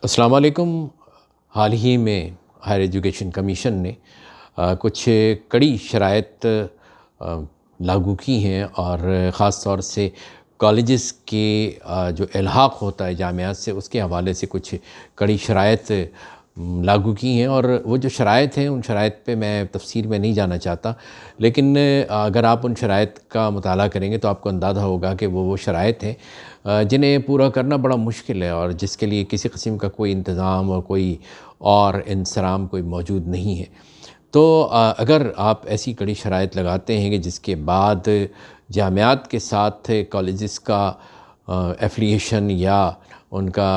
السلام علیکم۔ حال ہی میں ہائر ایجوکیشن کمیشن نے کچھ کڑی شرائط لاگو کی ہیں، اور خاص طور سے کالجز کے جو الحاق ہوتا ہے جامعات سے، اس کے حوالے سے کچھ کڑی شرائط لاگو کی ہیں۔ اور وہ جو شرائط ہیں، ان شرائط پہ میں تفصیل میں نہیں جانا چاہتا، لیکن اگر آپ ان شرائط کا مطالعہ کریں گے تو آپ کو اندازہ ہوگا کہ وہ شرائط ہیں جنہیں پورا کرنا بڑا مشکل ہے، اور جس کے لیے کسی قسم کا کوئی انتظام اور کوئی اور انصرام کوئی موجود نہیں ہے۔ تو اگر آپ ایسی کڑی شرائط لگاتے ہیں کہ جس کے بعد جامعات کے ساتھ کالجز کا ایفلیشن یا ان کا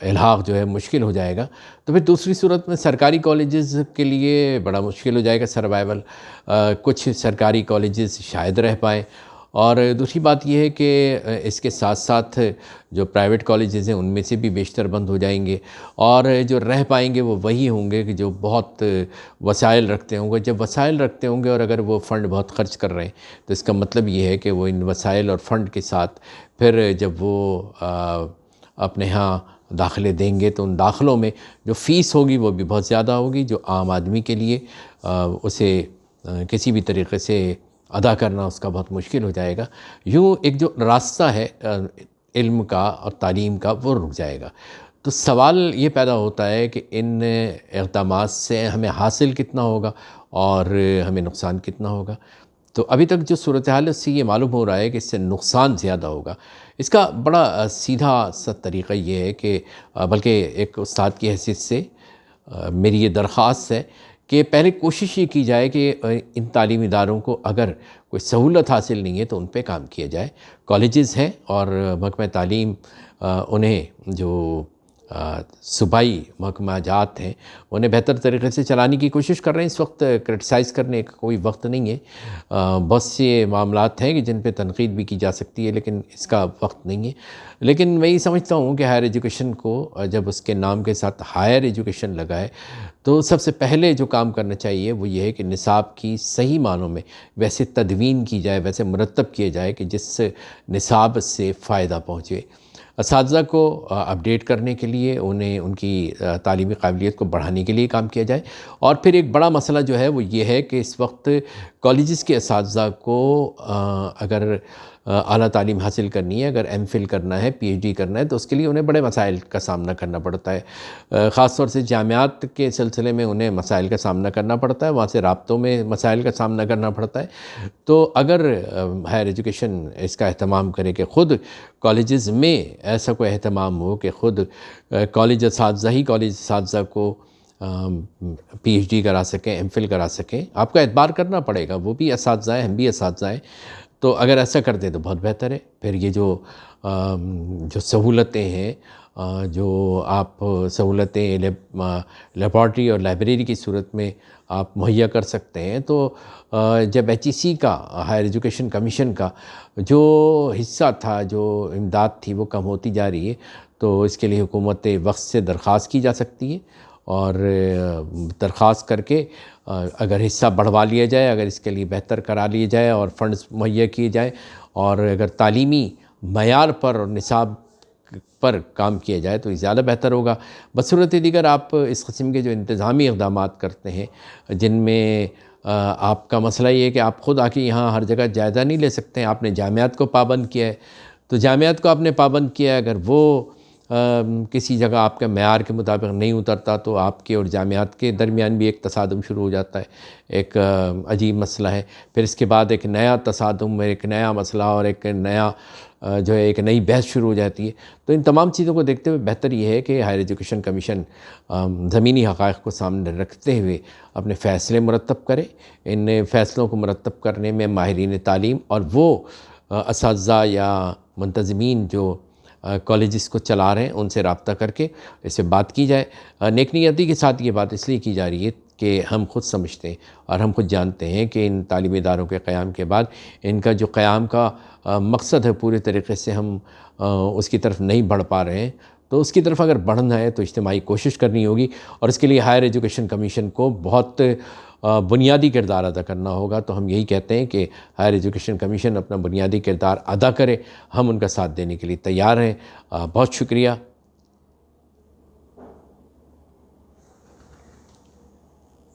الحاق جو ہے مشکل ہو جائے گا، تو پھر دوسری صورت میں سرکاری کالجز کے لیے بڑا مشکل ہو جائے گا سروائیول۔ کچھ سرکاری کالجز شاید رہ پائیں، اور دوسری بات یہ ہے کہ اس کے ساتھ ساتھ جو پرائیویٹ کالجز ہیں ان میں سے بھی بیشتر بند ہو جائیں گے، اور جو رہ پائیں گے وہ وہی ہوں گے کہ جو بہت وسائل رکھتے ہوں گے۔ جب وسائل رکھتے ہوں گے اور اگر وہ فنڈ بہت خرچ کر رہے ہیں، تو اس کا مطلب یہ ہے کہ وہ ان وسائل اور فنڈ کے ساتھ پھر جب وہ اپنے ہاں داخلے دیں گے تو ان داخلوں میں جو فیس ہوگی وہ بھی بہت زیادہ ہوگی، جو عام آدمی کے لیے اسے کسی بھی طریقے سے ادا کرنا اس کا بہت مشکل ہو جائے گا۔ یوں ایک جو راستہ ہے علم کا اور تعلیم کا، وہ رک جائے گا۔ تو سوال یہ پیدا ہوتا ہے کہ ان اقدامات سے ہمیں حاصل کتنا ہوگا اور ہمیں نقصان کتنا ہوگا۔ تو ابھی تک جو صورتحال ہے اس سے یہ معلوم ہو رہا ہے کہ اس سے نقصان زیادہ ہوگا۔ اس کا بڑا سیدھا سا طریقہ یہ ہے کہ بلکہ ایک استاد کی حیثیت سے میری یہ درخواست ہے کہ پہلے کوشش یہ کی جائے کہ ان تعلیمی اداروں کو اگر کوئی سہولت حاصل نہیں ہے تو ان پہ کام کیا جائے۔ کالجز ہیں اور محکمہ تعلیم انہیں جو صوبائی محکمہ جات ہیں انہیں بہتر طریقے سے چلانے کی کوشش کر رہے ہیں۔ اس وقت کرٹیسائز کرنے کا کوئی وقت نہیں ہے۔ بہت سے معاملات ہیں کہ جن پہ تنقید بھی کی جا سکتی ہے، لیکن اس کا وقت نہیں ہے۔ لیکن میں یہ سمجھتا ہوں کہ ہائر ایجوکیشن کو جب اس کے نام کے ساتھ ہائر ایجوکیشن لگا ہے تو سب سے پہلے جو کام کرنا چاہیے وہ یہ ہے کہ نصاب کی صحیح معنوں میں ویسے تدوین کی جائے، ویسے مرتب کیے جائے کہ جس نصاب سے فائدہ پہنچے۔ اساتذہ کو اپڈیٹ کرنے کے لیے، انہیں ان کی تعلیمی قابلیت کو بڑھانے کے لیے کام کیا جائے۔ اور پھر ایک بڑا مسئلہ جو ہے وہ یہ ہے کہ اس وقت کالجز کے اساتذہ کو اگر اعلیٰ تعلیم حاصل کرنی ہے، اگر ایم فل کرنا ہے، پی ایچ ڈی کرنا ہے، تو اس کے لیے انہیں بڑے مسائل کا سامنا کرنا پڑتا ہے۔ خاص طور سے جامعات کے سلسلے میں انہیں مسائل کا سامنا کرنا پڑتا ہے، وہاں سے رابطوں میں مسائل کا سامنا کرنا پڑتا ہے۔ تو اگر ہائر ایجوکیشن اس کا اہتمام کرے کہ خود کالجز میں ایسا کوئی اہتمام ہو کہ خود کالج اساتذہ کو پی ایچ ڈی کرا سکیں، ایم فل کرا سکیں، آپ کو اعتبار کرنا پڑے گا، وہ بھی اساتذہ ہیں، ہم بھی اساتذہ ہیں۔ تو اگر ایسا کر دیں تو بہت بہتر ہے۔ پھر یہ جو سہولتیں ہیں، جو آپ سہولتیں لیبارٹری اور لائبریری کی صورت میں آپ مہیا کر سکتے ہیں، تو جب ایچ ای سی کا، ہائر ایجوکیشن کمیشن کا جو حصہ تھا، جو امداد تھی، وہ کم ہوتی جا رہی ہے، تو اس کے لیے حکومت وقت سے درخواست کی جا سکتی ہے، اور درخواست کر کے اگر حصہ بڑھوا لیا جائے، اگر اس کے لیے بہتر کرا لیا جائے اور فنڈز مہیا کیے جائیں، اور اگر تعلیمی معیار پر اور نصاب پر کام کیا جائے تو یہ زیادہ بہتر ہوگا۔ بصورت دیگر آپ اس قسم کے جو انتظامی اقدامات کرتے ہیں، جن میں آپ کا مسئلہ یہ ہے کہ آپ خود آ کے یہاں ہر جگہ جائزہ نہیں لے سکتے ہیں، آپ نے جامعات کو پابند کیا ہے، تو جامعات کو آپ نے پابند کیا ہے، اگر وہ کسی جگہ آپ کے معیار کے مطابق نہیں اترتا تو آپ کے اور جامعات کے درمیان بھی ایک تصادم شروع ہو جاتا ہے، ایک عجیب مسئلہ ہے۔ پھر اس کے بعد ایک نیا تصادم، ایک نیا مسئلہ اور ایک نیا جو ہے ایک نئی بحث شروع ہو جاتی ہے۔ تو ان تمام چیزوں کو دیکھتے ہوئے بہتر یہ ہے کہ ہائر ایجوکیشن کمیشن زمینی حقائق کو سامنے رکھتے ہوئے اپنے فیصلے مرتب کرے۔ ان فیصلوں کو مرتب کرنے میں ماہرین تعلیم اور وہ اساتذہ یا منتظمین جو کالجز کو چلا رہے ہیں ان سے رابطہ کر کے اس سے بات کی جائے۔ نیک نیتی کے ساتھ یہ بات اس لیے کی جا رہی ہے کہ ہم خود سمجھتے ہیں اور ہم خود جانتے ہیں کہ ان تعلیمی اداروں کے قیام کے بعد ان کا جو قیام کا مقصد ہے پورے طریقے سے ہم اس کی طرف نہیں بڑھ پا رہے ہیں۔ تو اس کی طرف اگر بڑھنا ہے تو اجتماعی کوشش کرنی ہوگی، اور اس کے لیے ہائر ایجوکیشن کمیشن کو بہت بنیادی کردار ادا کرنا ہوگا، تو ہم یہی کہتے ہیں کہ ہائر ایجوکیشن کمیشن اپنا بنیادی کردار ادا کرے، ہم ان کا ساتھ دینے کے لیے تیار ہیں۔ بہت شکریہ۔